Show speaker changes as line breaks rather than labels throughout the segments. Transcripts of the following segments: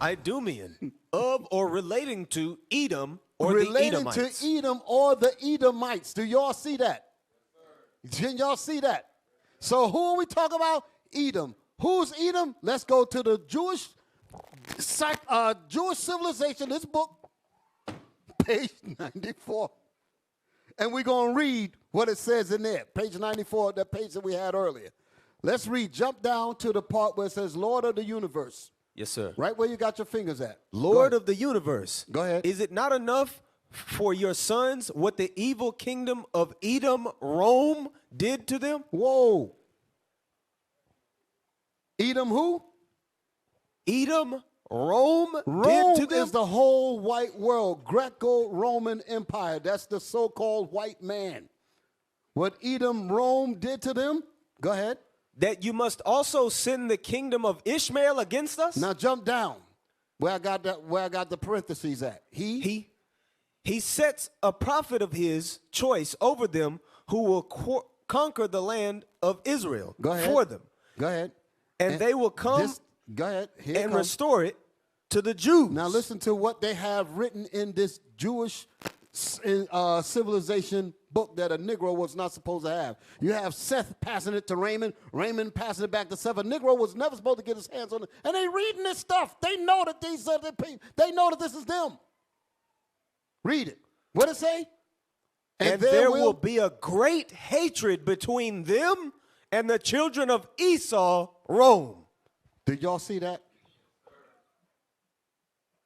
Idumean, of or relating to Edom or
Relating
the Edomites.
to Edom or the Edomites. Do y'all see that? Can y'all see that? So who are we talking about? Edom. Who's Edom? Let's go to the Jewish civilization, this book, page 94. And we're going to read what it says in there. Page 94, that page that we had earlier. Let's read. Jump down to the part where it says, Lord of the universe.
Yes, sir.
Right where you got your fingers at.
Lord of the universe.
Go ahead.
Is it not enough for your sons what the evil kingdom of Edom, Rome, did to them?
Whoa. Edom who?
Edom, Rome,
Rome
did to them?
is the whole white world. Greco-Roman Empire. That's the so-called white man. What Edom, Rome did to them? Go ahead.
That you must also send the kingdom of Ishmael against us?
Now jump down. Where I got the parentheses at.
He sets a prophet of his choice over them who will conquer the land of Israel for them.
Go ahead.
And they will come
go ahead.
and restore it to the Jews.
Now listen to what they have written in this Jewish civilization book that a Negro was not supposed to have. You have Seth passing it to Raymond, Raymond passing it back to Seth. A Negro was never supposed to get his hands on it. And they reading this stuff. They know that these are the people. They know that this is them. Read it. What it say?
And there will be a great hatred between them and the children of Esau, Rome.
Did y'all see that?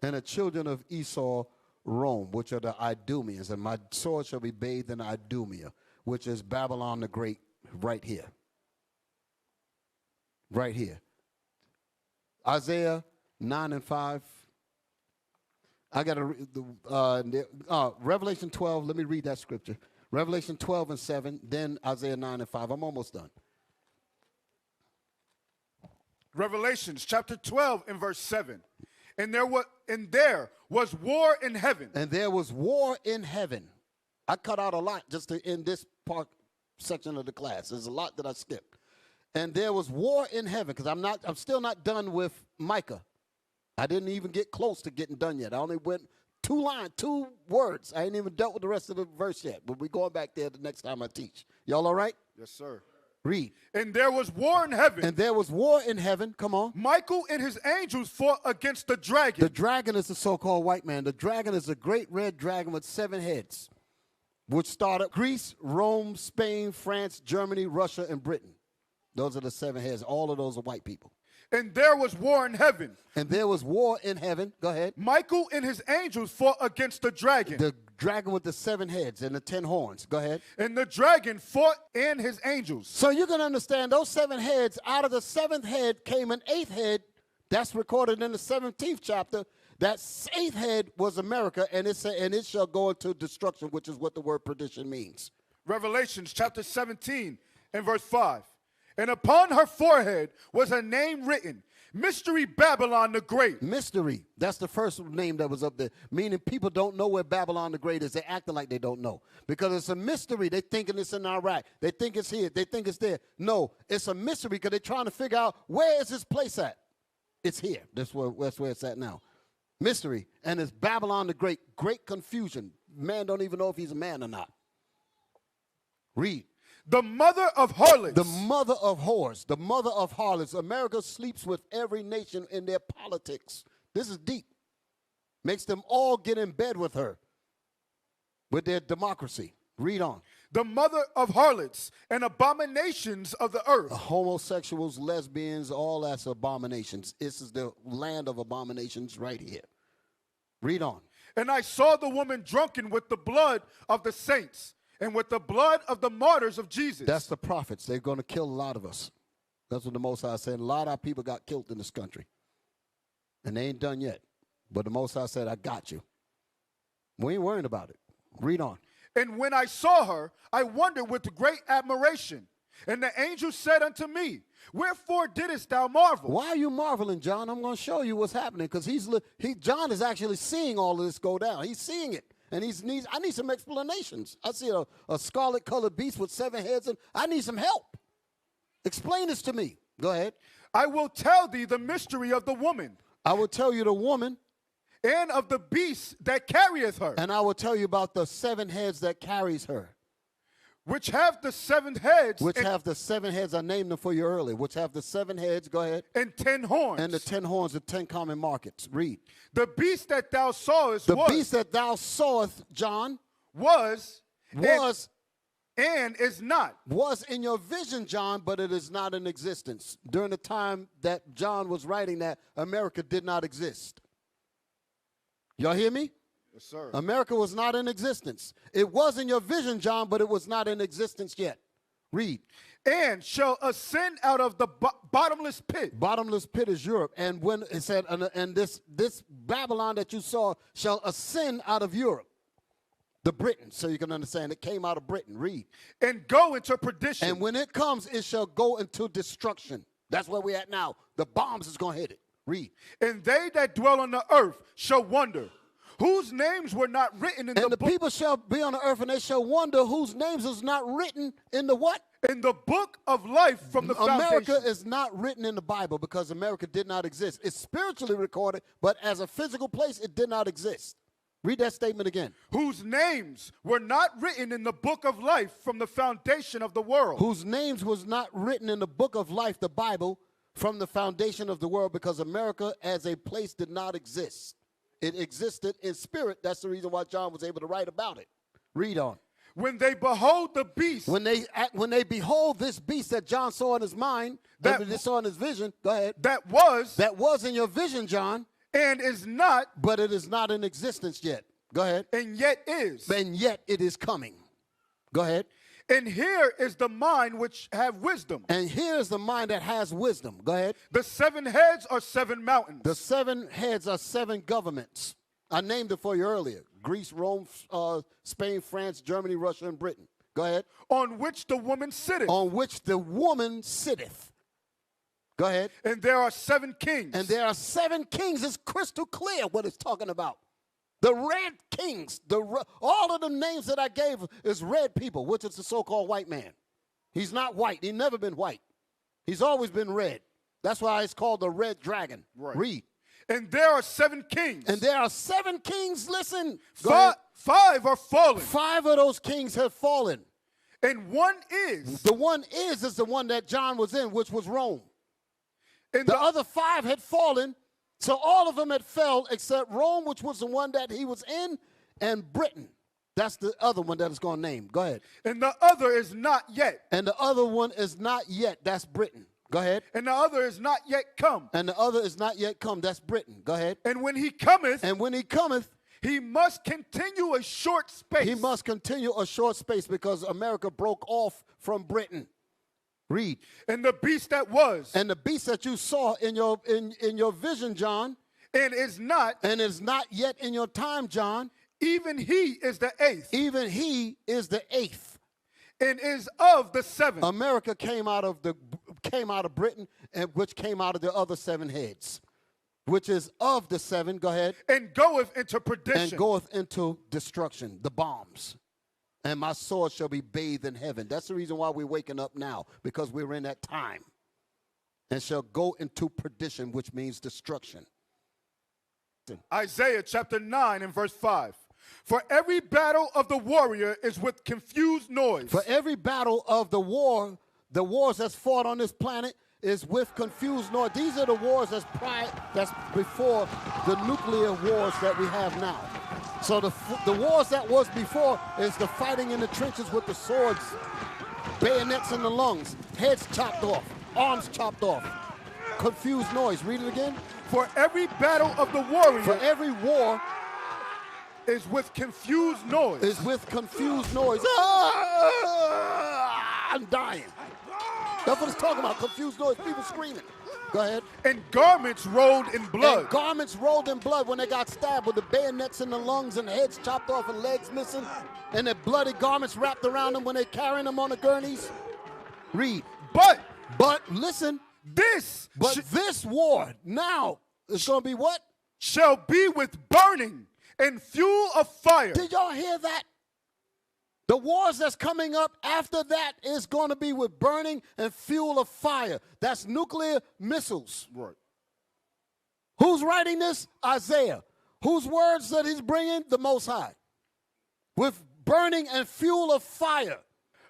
And the children of Esau, Rome, which are the Idumeans, and my sword shall be bathed in Idumea, which is Babylon the Great, right here. Right here. Isaiah 9 and 5. I got to Revelation 12. Let me read that scripture. Revelation 12 and 7, then Isaiah 9 and 5. I'm almost done.
Revelations chapter 12 and verse 7. And there was war in heaven.
And there was war in heaven. I cut out a lot just to in this part section of the class. There's a lot that I skipped. And there was war in heaven, because I'm still not done with Micah. I didn't even get close to getting done yet. I only went 2 words. I ain't even dealt with the rest of the verse yet. But we're going back there the next time I teach. Y'all all right?
Yes, sir.
Read.
And there was war in heaven.
And there was war in heaven. Come on.
Michael and his angels fought against the dragon.
The dragon is the so-called white man. The dragon is a great red dragon with 7 heads, which started Greece, Rome, Spain, France, Germany, Russia, and Britain. Those are the 7 heads. All of those are white people.
And there was war in heaven.
And there was war in heaven. Go ahead.
Michael and his angels fought against the dragon.
The dragon with the 7 heads and the 10 horns. Go ahead.
And the dragon fought and his angels.
So you can understand those 7 heads, out of the 7th head came an 8th head. That's recorded in the 17th chapter. That 8th head was America, and it shall go into destruction, which is what the word perdition means.
Revelations chapter 17 and verse 5. And upon her forehead was a name written, Mystery Babylon the Great.
Mystery. That's the first name that was up there, meaning people don't know where Babylon the Great is. They're acting like they don't know because it's a mystery. They're thinking it's in Iraq. They think it's here. They think it's there. No, it's a mystery because they're trying to figure out where is this place at. It's here. That's where it's at now. Mystery. And it's Babylon the Great. Great confusion. Man don't even know if he's a man or not. Read.
The mother of harlots.
The mother of whores. The mother of harlots. America sleeps with every nation in their politics. This is deep. Makes them all get in bed with her. With their democracy. Read on.
The mother of harlots and abominations of the earth.
Homosexuals, lesbians, all that's abominations. This is the land of abominations right here. Read on.
And I saw the woman drunken with the blood of the saints and with the blood of the martyrs of Jesus.
That's the prophets. They're going to kill a lot of us. That's what the Most High said. A lot of our people got killed in this country. And they ain't done yet. But the Most High said, I got you. We ain't worrying about it. Read on.
And when I saw her, I wondered with great admiration. And the angel said unto me, Wherefore didst thou marvel?
Why are you marveling, John? I'm going to show you what's happening because John is actually seeing all of this go down. He's seeing it. And I need some explanations. I see a scarlet-colored beast with 7 heads, and I need some help. Explain this to me. Go ahead.
I will tell thee the mystery of the woman.
I will tell you the woman,
and of the beast that carrieth her,
and I will tell you about the 7 heads that carries her.
which have the 7 heads,
Which have the 7 heads, I named them for you earlier, which have the 7 heads, go ahead.
and 10 horns.
And the 10 horns, the 10 common markets. Read.
The beast that thou sawest
The beast that thou sawest, John,
was and is not.
Was in your vision, John, but it is not in existence. During the time that John was writing that, America did not exist. Y'all hear me?
Yes, sir.
America was not in existence. It was in your vision, John, but it was not in existence yet. Read.
And shall ascend out of the bottomless pit.
Bottomless pit is Europe. And when it said, and this Babylon that you saw shall ascend out of Europe. The Britain, so you can understand. It came out of Britain. Read.
And go into perdition.
And when it comes, it shall go into destruction. That's where we're at now. The bombs is going to hit it. Read.
And they that dwell on the earth shall wonder, whose names were not written in the book.
And the people shall be on the earth, and they shall wonder whose names is not written in the what?
In the book of life from the
America
foundation.
is not written in the Bible because America did not exist. It's spiritually recorded, but as a physical place, it did not exist. Read that statement again.
Whose names were not written in the book of life from the foundation of the world.
Whose names was not written in the book of life, the Bible, from the foundation of the world, because America as a place did not exist. It existed in spirit. That's the reason why John was able to write about it. Read on.
When they behold the beast.
When they behold this beast that John saw in his mind, that saw in his vision, go ahead.
That was
in your vision, John.
And is not.
But it is not in existence yet. Go ahead.
And yet is.
And yet it is coming. Go ahead.
And here is the mind which have wisdom.
And here is the mind that has wisdom. Go ahead.
The 7 heads are 7 mountains.
The 7 heads are 7 governments. I named it for you earlier. Greece, Rome, Spain, France, Germany, Russia, and Britain. Go ahead.
On which the woman sitteth.
On which the woman sitteth. Go ahead.
And there are 7 kings.
And there are 7 kings. It's crystal clear what it's talking about. The red kings, all of the names that I gave is red people, which is the so-called white man. He's not white. He's never been white. He's always been red. That's why it's called the red dragon.
Right.
Read.
And there are 7 kings.
And there are 7 kings. Listen.
5 are fallen.
5 of those kings have fallen.
And one is.
The one is the one that John was in, which was Rome. And the other 5 had fallen. So all of them had fell except Rome, which was the one that he was in, and Britain. That's the other one that is going to name. Go ahead.
And the other is not yet.
And the other one is not yet. That's Britain. Go ahead.
And the other is not yet come.
And the other is not yet come. That's Britain. Go ahead.
And when he cometh.
And when he cometh.
He must continue a short space.
He must continue a short space because America broke off from Britain. Read.
And the beast that was.
And the beast that you saw in your vision, John.
And is not.
And is not yet in your time, John.
Even he is the 8th.
Even he is the 8th.
And is of the 7th.
America came out of Britain, and which came out of the other 7 heads. Which is of the 7. Go ahead.
And goeth into perdition.
And goeth into destruction. The bombs. And my sword shall be bathed in heaven. That's the reason why we're waking up now, because we're in that time. And shall go into perdition, which means destruction.
Isaiah chapter 9 and verse 5. For every battle of the warrior is with confused noise.
For every battle of the wars that's fought on this planet is with confused noise. These are the wars that's before the nuclear wars that we have now. So the wars that was before is the fighting in the trenches with the swords, bayonets in the lungs, heads chopped off, arms chopped off. Confused noise. Read it again.
For every battle of the warrior.
For every war.
Is with confused noise.
Is with confused noise. Ah, I'm dying. That's what it's talking about. Confused noise. People screaming. Go ahead.
And garments rolled in blood.
And garments rolled in blood when they got stabbed with the bayonets in the lungs and heads chopped off and legs missing. And their bloody garments wrapped around them when they're carrying them on the gurneys. Read. But listen. This war now is going to be what?
Shall be with burning and fuel of fire.
Did y'all hear that? The wars that's coming up after that is going to be with burning and fuel of fire. That's nuclear missiles.
Right.
Who's writing this? Isaiah. Whose words that he's bringing? The Most High. With burning and fuel of fire.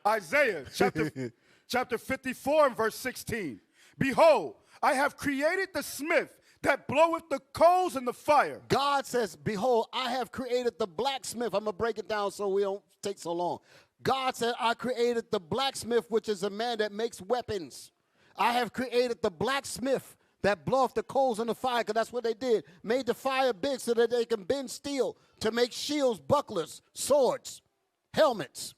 Isaiah chapter 54 and verse 16. Behold, I have created the smith that bloweth the coals in the fire.
God says, behold, I have created the blacksmith. I'm going to break it down so we don't take so long. God said, I created the blacksmith, which is a man that makes weapons. I have created the blacksmith that bloweth the coals in the fire, because that's what they did. Made the fire big so that they can bend steel to make shields, bucklers, swords, helmets.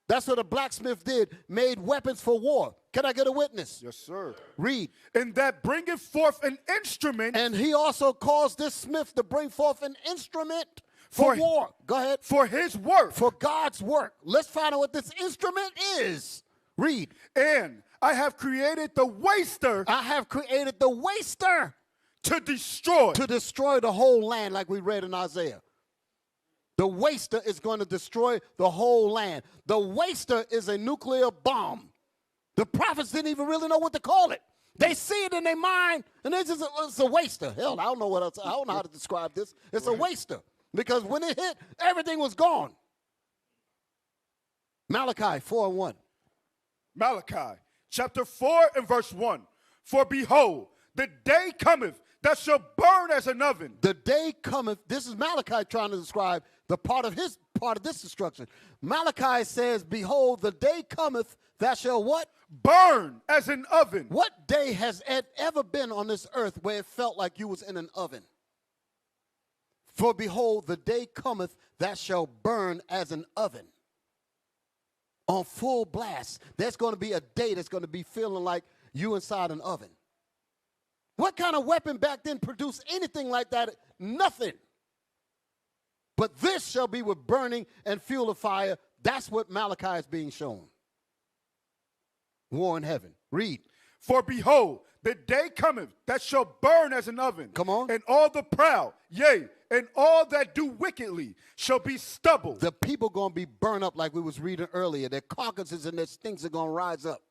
That's what a blacksmith did, made weapons for war. Can I get a witness?
Yes, sir.
Read.
And that bringeth forth an instrument.
And he also caused this smith to bring forth an instrument for war. Go ahead.
For his work.
For God's work. Let's find out what this instrument is. Read.
And I have created the waster.
I have created the waster.
To destroy.
To destroy the whole land, like we read in Isaiah. The waster is going to destroy the whole land. The waster is a nuclear bomb. The prophets didn't even really know what to call it. They see it in their mind, and it's a waster. Hell, I don't know what else. I don't know how to describe this. It's a waster. Because when it hit, everything was gone. Malachi 4:1.
Malachi chapter 4 and verse 1. For behold, the day cometh that shall burn as an oven.
The day cometh. This is Malachi trying to describe the part of this destruction. Malachi says, behold, the day cometh that shall what?
Burn as an oven.
What day has it ever been on this earth where it felt like you was in an oven? For behold, the day cometh that shall burn as an oven. On full blast. There's going to be a day that's going to be feeling like you inside an oven. What kind of weapon back then produced anything like that? Nothing. But this shall be with burning and fuel of fire. That's what Malachi is being shown. War in heaven. Read.
For behold, the day cometh that shall burn as an oven.
Come on.
And all the proud, yea, and all that do wickedly shall be stubble.
The people going to be burned up like we was reading earlier. Their carcasses and their stinks are going to rise up.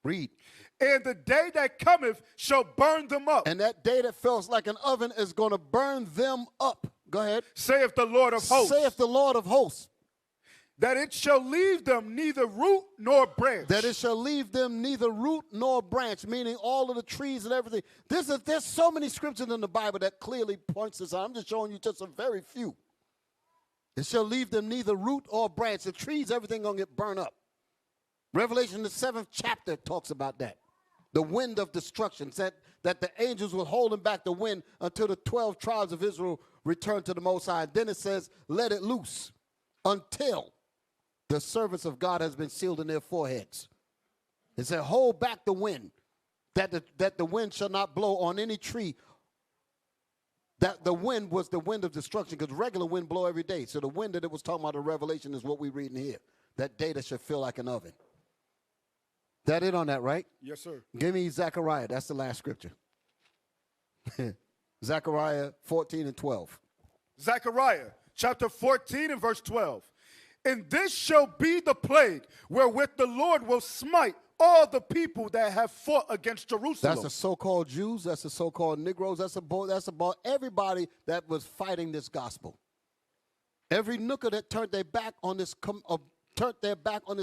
Read.
And the day that cometh shall burn them up.
And that day that feels like an oven is going to burn them up. Go ahead.
Saith the Lord of hosts.
Saith the Lord of hosts.
That it shall leave them neither root nor branch.
That it shall leave them neither root nor branch, meaning all of the trees and everything. There's so many scriptures in the Bible that clearly points this out. I'm just showing you just a very few. It shall leave them neither root or branch. The trees, everything going to get burned up. Revelation, the 7th chapter, talks about that. The wind of destruction, said that the angels were holding back the wind until the 12 tribes of Israel returned to the Most High. Then it says, let it loose until the servants of God has been sealed in their foreheads. It said, hold back the wind, that the wind shall not blow on any tree. That the wind was the wind of destruction, because regular wind blow every day. So the wind that it was talking about in Revelation is what we're reading here. That day that should feel like an oven. That it on that, right?
Yes, sir.
Give me Zechariah. That's the last scripture. Zechariah 14 and 12.
Zechariah chapter 14 and verse 12. And this shall be the plague wherewith the Lord will smite all the people that have fought against Jerusalem.
That's the so-called Jews. That's the so-called Negroes. That's about everybody that was fighting this gospel. Every nooker that turned their back on this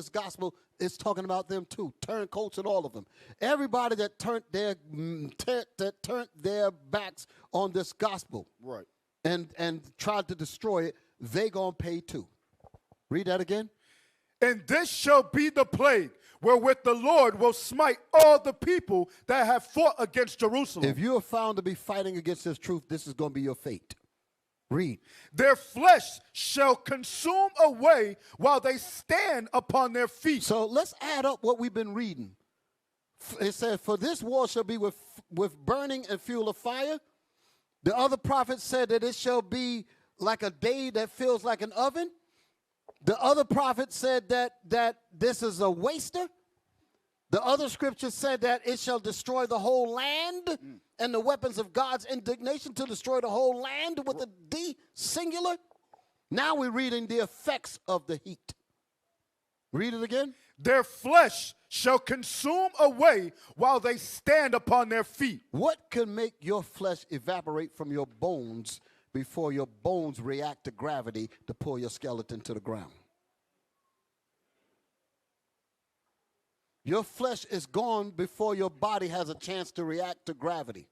gospel is talking about them too. Turncoats and all of them. Everybody that turned their backs on this gospel,
right,
and tried to destroy it, they gonna pay too. Read that again.
And this shall be the plague wherewith the Lord will smite all the people that have fought against Jerusalem.
If you are found to be fighting against this truth, this is going to be your fate. Read.
Their flesh shall consume away while they stand upon their feet.
So let's add up what we've been reading. It says, for this war shall be with burning and fuel of fire. The other prophet said that it shall be like a day that feels like an oven. The other prophet said that this is a waster. The other scripture said that it shall destroy the whole land, and the weapons of God's indignation to destroy the whole land with a D, singular. Now we're reading the effects of the heat. Read it again.
Their flesh shall consume away while they stand upon their feet.
What can make your flesh evaporate from your bones before your bones react to gravity to pull your skeleton to the ground? Your flesh is gone before your body has a chance to react to gravity.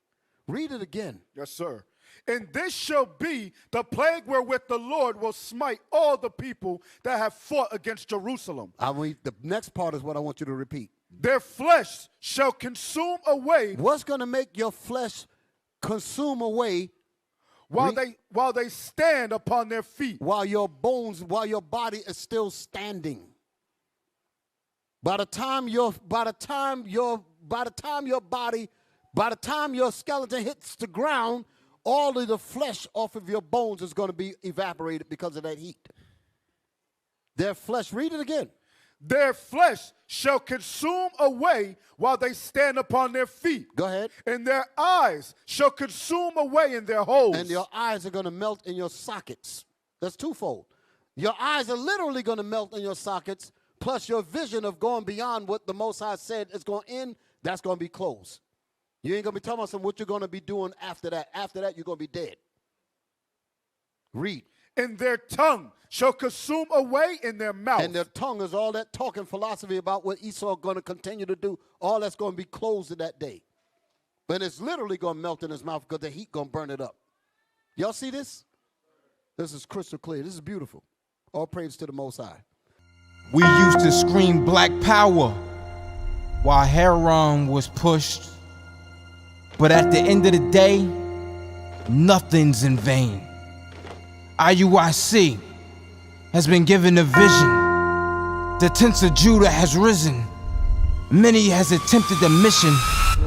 Read it again.
Yes, sir. And this shall be the plague wherewith the Lord will smite all the people that have fought against Jerusalem.
The next part is what I want you to repeat.
Their flesh shall consume away.
What's going to make your flesh consume away
while they stand upon their feet?
While your body is still standing. By the time your skeleton hits the ground, all of the flesh off of your bones is going to be evaporated because of that heat. Their flesh, read it again.
Their flesh shall consume away while they stand upon their feet.
Go ahead.
And their eyes shall consume away in their holes.
And your eyes are going to melt in your sockets. That's twofold. Your eyes are literally going to melt in your sockets, plus your vision of going beyond what the Most High said is going to end, that's going to be closed. You ain't going to be talking about what you're going to be doing after that. After that, you're going to be dead. Read.
And their tongue shall consume away in their mouth.
And their tongue is all that talking philosophy about what Esau going to continue to do. All that's going to be closed in that day. But it's literally going to melt in his mouth because the heat going to burn it up. Y'all see this? This is crystal clear. This is beautiful. All praise to the Most High.
We used to scream black power while Heron was pushed. But at the end of the day, nothing's in vain. IUIC has been given a vision. The tents of Judah has risen. Many has attempted the mission,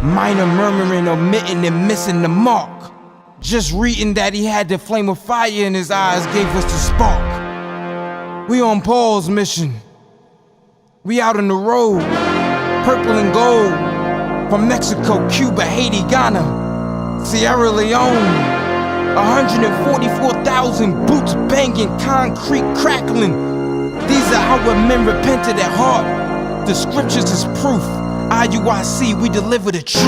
minor murmuring, omitting, and missing the mark. Just reading that he had the flame of fire in his eyes gave us the spark. We on Paul's mission. We out on the road, purple and gold. From Mexico, Cuba, Haiti, Ghana, Sierra Leone. 144,000 boots banging, concrete crackling. These are our men repented at heart. The scriptures is proof. IUIC, we deliver the truth.